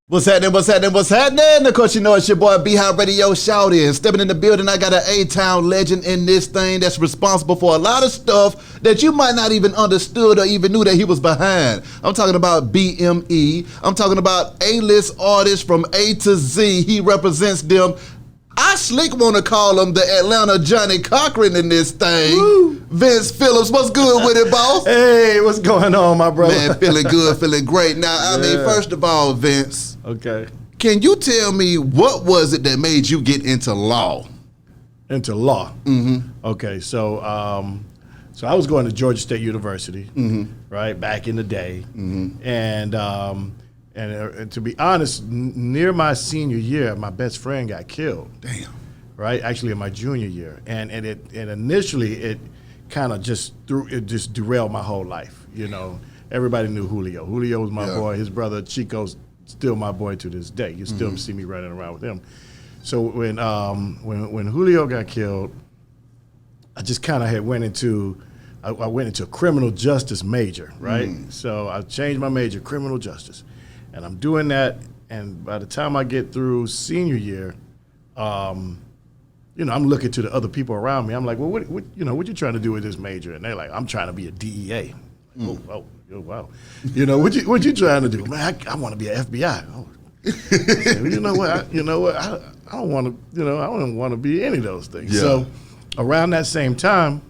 What's happening, what's happening, what's happening? Of course, you know it's your boy B-Hop Radio Shouty. And stepping in the building, I got an A-Town legend in this thing that's responsible for a lot of stuff that you might not even understood or even knew that he was behind. I'm talking about BME. I'm talking about A-list artists from A to Z. He represents them. I slick want to call him the Atlanta Johnny Cochran in this thing. Woo. Vince Phillips, what's good with it, boss? Hey, what's going on, my brother? Man, feeling good, feeling great. Now, I mean, first of all, Vince. Okay. Can you tell me what was it that made you get into law? Into law? Mm-hmm. Okay, so I was going to Georgia State University, right, back in the day. And to be honest, near my senior year, my best friend got killed. Damn. Right, actually in my junior year. And initially it kind of just derailed my whole life. You know, everybody knew Julio. Julio was my boy. His brother Chico's still my boy to this day. You still see me running around with him. So when Julio got killed, I just kind of went into a criminal justice major, right? So I changed my major, criminal justice, and I'm doing that. And by the time I get through senior year, you know, I'm looking to the other people around me. I'm like, well, what you trying to do with this major? And they're like, I'm trying to be a DEA. Oh, wow. You know, what you trying to do? Man, I want to be an FBI. Oh. Said, well, you know what? I don't want to. You know, I don't want to be any of those things. Yeah. So, around that same time,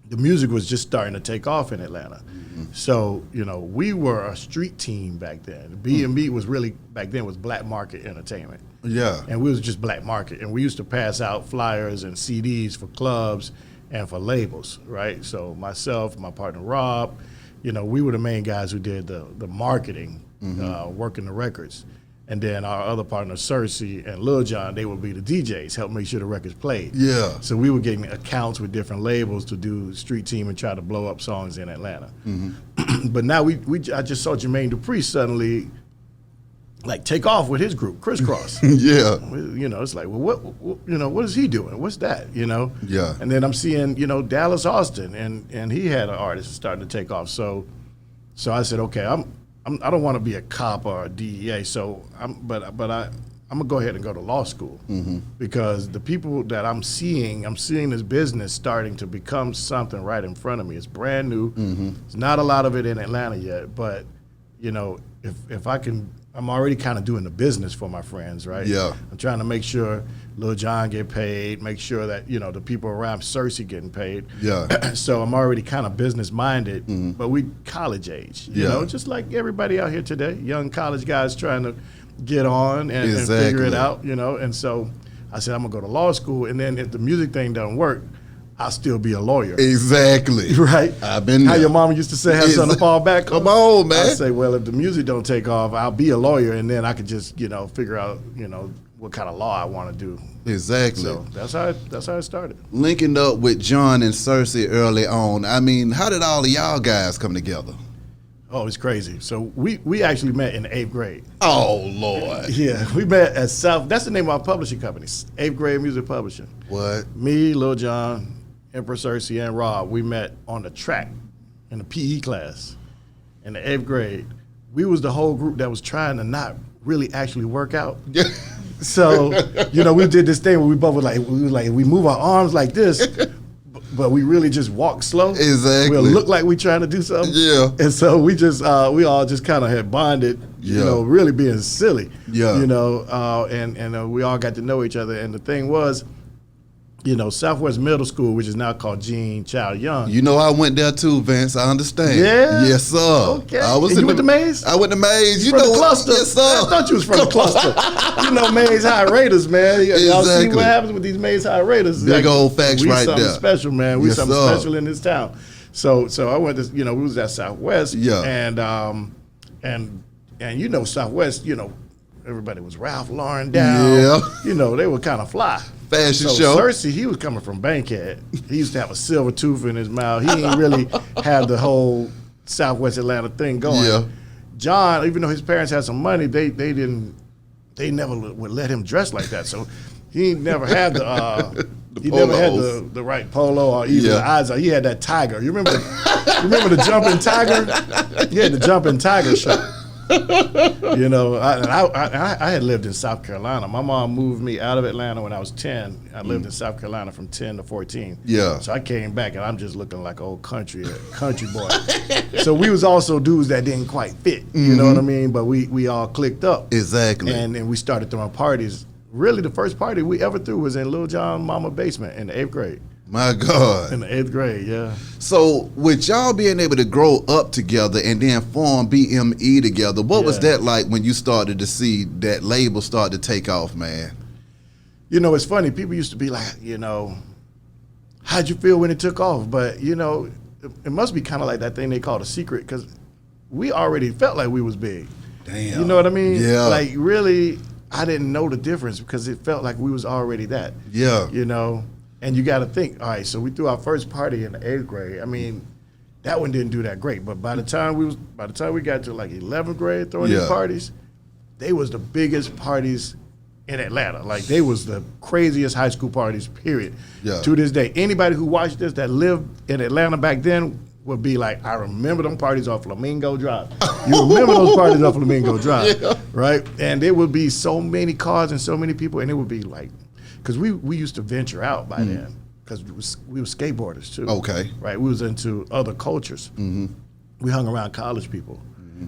the music was just starting to take off in Atlanta. So, you know, we were a street team back then. BME was really back then was Black Market Entertainment. Yeah. And we was just Black Market, and we used to pass out flyers and CDs for clubs and for labels, right? So myself, my partner Rob, you know, we were the main guys who did the marketing, working the records. And then our other partner, Cersei and Lil Jon, they would be the DJs, help make sure the records played. Yeah. So we were getting accounts with different labels to do street team and try to blow up songs in Atlanta. But now I just saw Jermaine Dupri suddenly like take off with his group, Crisscross. Yeah. You know, it's like, well, what is he doing? What's that? You know? Yeah. And then I'm seeing, you know, Dallas Austin, and he had an artist starting to take off. So I said, okay, I don't want to be a cop or a DEA, so I'm gonna go ahead and go to law school because the people that I'm seeing this business starting to become something right in front of me. It's brand new. There's not a lot of it in Atlanta yet, but you know, if I can. I'm already kind of doing the business for my friends, right? Yeah. I'm trying to make sure Lil Jon get paid, make sure that, you know, the people around Cersei getting paid. Yeah. So I'm already kind of business minded, but we college age, you know, just like everybody out here today, young college guys trying to get on and figure it out, you know? And so I said, I'm gonna go to law school, and then if the music thing doesn't work, I'll still be a lawyer. Exactly. Right? I've been there. How your mama used to say, have something to fall back on. Come on, man. I say, well, if the music don't take off, I'll be a lawyer, and then I could just, you know, figure out, you know, what kind of law I want to do. Exactly. So that's how it started. Linking up with Jon and Cersei early on, I mean, how did all of y'all guys come together? Oh, it's crazy. So we actually met in the 8th grade. Oh, Lord. Yeah, we met at South. That's the name of our publishing company, 8th grade music publishing. What? Me, Lil Jon, Emperor Cersei, and Rob, we met on the track in the PE class in the 8th grade. We was the whole group that was trying to not really actually work out. So, you know, we did this thing where we both were like, we move our arms like this, but we really just walk slow. Exactly. We'll look like we trying to do something. Yeah. And so we all just kind of had bonded, you know, really being silly. Yeah. You know, and we all got to know each other. And the thing was, you know, Southwest Middle School, which is now called Gene Child Young. You know, I went there too, Vince. I understand. Yeah? Yes, sir. Okay. You went to Mays? I went to Mays. You know the cluster. Yes, sir. I thought you was from the cluster. You know Mays High Raiders, man. Y'all see what happens with these Mays High Raiders. Big old facts right there. We something special, man. We something special in this town. So I went to, you know, we was at Southwest. Yeah. And you know, Southwest, you know, everybody was Ralph Lauren down. Yeah. You know, they were kind of fly. Fashion show. Cersei, he was coming from Bankhead. He used to have a silver tooth in his mouth. He didn't really have the whole Southwest Atlanta thing going. Yeah. Jon, even though his parents had some money, they never would let him dress like that. So he never had the right polo or even the eyes. He had that tiger. You remember the jumping tiger? He had the jumping tiger shirt. You know, I had lived in South Carolina. My mom moved me out of Atlanta when I was 10. I lived in South Carolina from 10 to 14. Yeah. So I came back, and I'm just looking like an old country boy. So we was also dudes that didn't quite fit, you know what I mean? But we all clicked up. Exactly. And we started throwing parties. Really, the first party we ever threw was in Lil Jon mama basement in the 8th grade. My God. In the 8th grade, yeah. So with y'all being able to grow up together and then form BME together, what was that like when you started to see that label start to take off, man? You know, it's funny. People used to be like, you know, how'd you feel when it took off? But, you know, it must be kind of like that thing they call a secret, because we already felt like we was big. Damn. You know what I mean? Yeah. Like, really, I didn't know the difference because it felt like we was already that. Yeah. You know? And you got to think, all right, so we threw our first party in the 8th grade. I mean, that one didn't do that great. But by the time we got to like 11th grade throwing these parties, they was the biggest parties in Atlanta. Like, they was the craziest high school parties, period. Yeah. To this day, anybody who watched this that lived in Atlanta back then would be like, I remember them parties on Flamingo Drive. You remember those parties on Flamingo Drive, right? And there would be so many cars and so many people, and it would be like, because we used to venture out by then, because we were skateboarders too. Okay. Right, we was into other cultures. We hung around college people.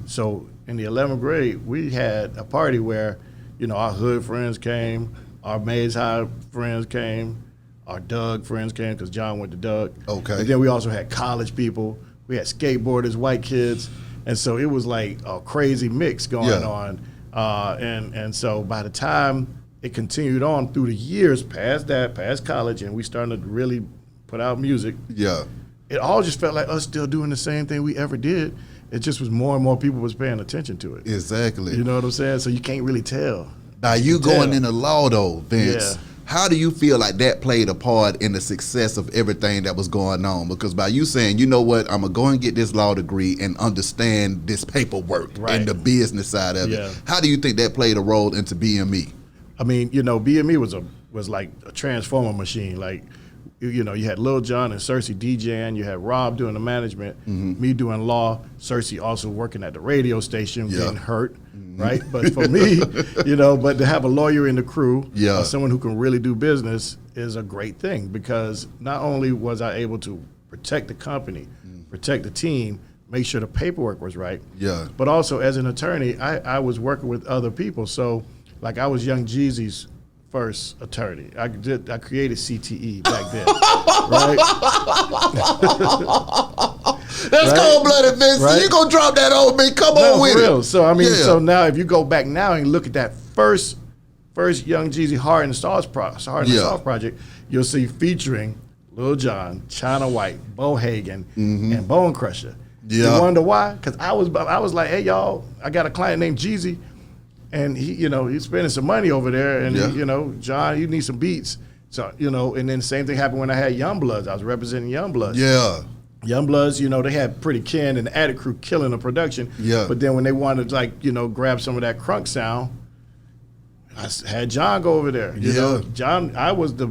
So in the 11th grade, we had a party where, you know, our hood friends came, our Mays High friends came, our Doug friends came, because John went to Doug. Okay. And then we also had college people. We had skateboarders, white kids. And so it was like a crazy mix going on. And so by the time it continued on through the years past that, past college, and we started to really put out music. Yeah. It all just felt like us still doing the same thing we ever did. It just was more and more people was paying attention to it. Exactly. You know what I'm saying? So you can't really tell. Now you going into law though, Vince. Yeah. How do you feel like that played a part in the success of everything that was going on? Because by you saying, you know what, I'm going to go and get this law degree and understand this paperwork and the business side of it. How do you think that played a role into BME? I mean, you know, BME was like a transformer machine. Like, you know, you had Lil Jon and Cersei DJing, you had Rob doing the management, me doing law, Cersei also working at the radio station, getting hurt, right? But for me, you know, but to have a lawyer in the crew, someone who can really do business is a great thing, because not only was I able to protect the company, protect the team, make sure the paperwork was right, but also as an attorney, I was working with other people. So, like, I was Young Jeezy's first attorney. I created CTE back then, right? That's cold-blooded, Vince. Right? You gonna drop that on me? Come on with real. it. So I mean, so now if you go back now and look at that first Young Jeezy Hard and Soft project, you'll see featuring Lil Jon, China White, Bo Hagen, and Bone Crusher. You wonder why? Because I was like, hey y'all, I got a client named Jeezy. And he, you know, he's spending some money over there, and you know, John, you need some beats. So, you know, and then the same thing happened when I had Youngbloods. I was representing Youngbloods. Yeah. Youngbloods, you know, they had Pretty Ken and the Attic Crew killing the production. Yeah. But then when they wanted to, like, you know, grab some of that crunk sound, I had John go over there. You know, John, I was the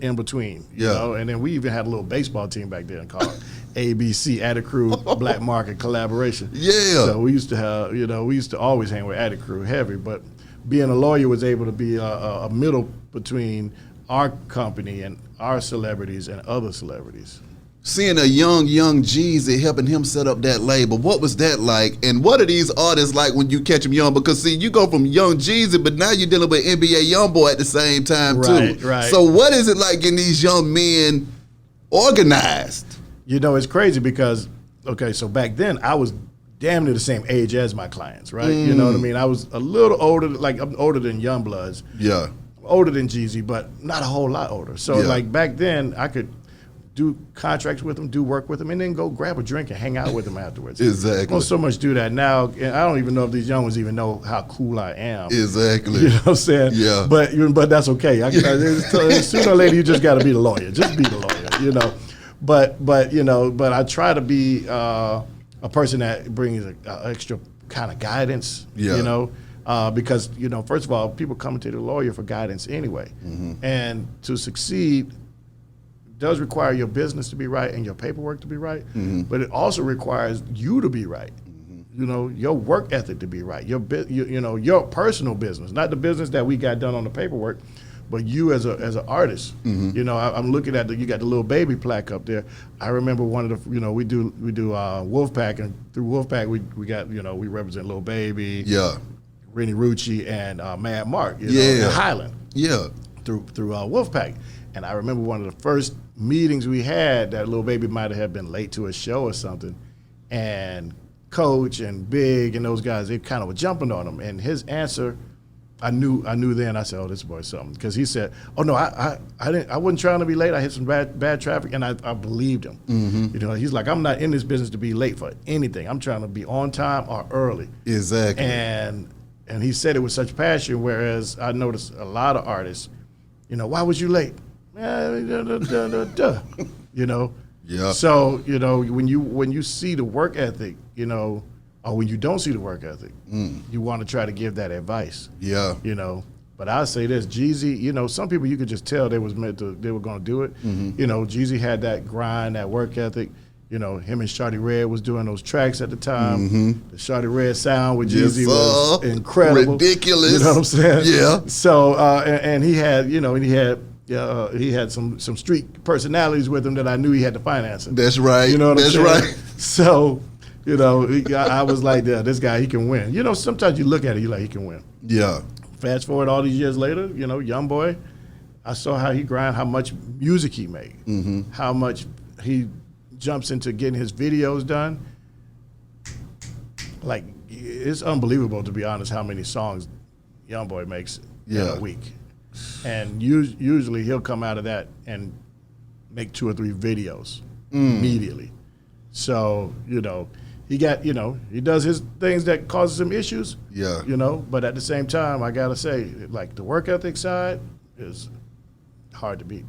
in between. You know, and then we even had a little baseball team back then called ABC, Attic Crew Black Market Collaboration. So we used to have, you know, we used to always hang with Attic Crew heavy, but being a lawyer was able to be a middle between our company and our celebrities and other celebrities. Seeing a young Jeezy helping him set up that label, what was that like? And what are these artists like when you catch them young? Because see, you go from young Jeezy, but now you're dealing with NBA Youngboy at the same time too. Right. So what is it like getting these young men organized? You know, it's crazy because, okay, so back then I was damn near the same age as my clients, right? You know what I mean? I was a little older, like I'm older than Youngbloods. Yeah. Older than Jeezy, but not a whole lot older. So like back then I could do contracts with them, do work with them, and then go grab a drink and hang out with them afterwards. Exactly. I don't so much do that now, and I don't even know if these young ones even know how cool I am. Exactly. You know what I'm saying? Yeah. But that's okay. Sooner or later, you just got to be the lawyer. Just be the lawyer, you know. But you know, but I try to be a person that brings an extra kind of guidance. You know. Because, you know, first of all, people come to the lawyer for guidance anyway. And to succeed does require your business to be right and your paperwork to be right, but it also requires you to be right. your work ethic to be right. Your personal business, not the business that we got done on the paperwork, but you as an artist. I'm looking at you got the Lil Baby plaque up there. I remember one of the, we do Wolfpack, and through Wolfpack we got, we represent Lil Baby, Rennie Rucci, and Mad Mark, and Highland. Yeah. Through Wolfpack. And I remember one of the first meetings we had that Lil Baby might have been late to a show or something, and Coach and Big and those guys, they kind of were jumping on him. And his answer, I knew then. I said, "Oh, this boy's something," because he said, "Oh no, I wasn't trying to be late. I hit some bad traffic," and I believed him. He's like, "I'm not in this business to be late for anything. I'm trying to be on time or early." Exactly. And he said it with such passion. Whereas I noticed a lot of artists, why was you late? Yeah. So when you see the work ethic, or when you don't see the work ethic, you want to try to give that advice. Yeah. But I say this, Jeezy, some people you could just tell they were going to do it. Jeezy had that grind, that work ethic. Him and Shawty Red was doing those tracks at the time. The Shawty Red sound with Jeezy was incredible. Ridiculous. You know what I'm saying? Yeah. So and he had, he had some street personalities with him that I knew he had to finance it. That's right. You know what I'm saying? That's right. So, I was like, yeah, this guy, he can win. Sometimes you look at it, you're like, he can win. Yeah. Fast forward all these years later, young boy, I saw how he grind, how much music he made, how much he jumps into getting his videos done. Like, it's unbelievable, to be honest, how many songs young boy makes in a week. And usually he'll come out of that and make 2 or 3 videos immediately. So, he got, he does his things that causes him issues. Yeah. But at the same time, I gotta say, like, the work ethic side is hard to beat.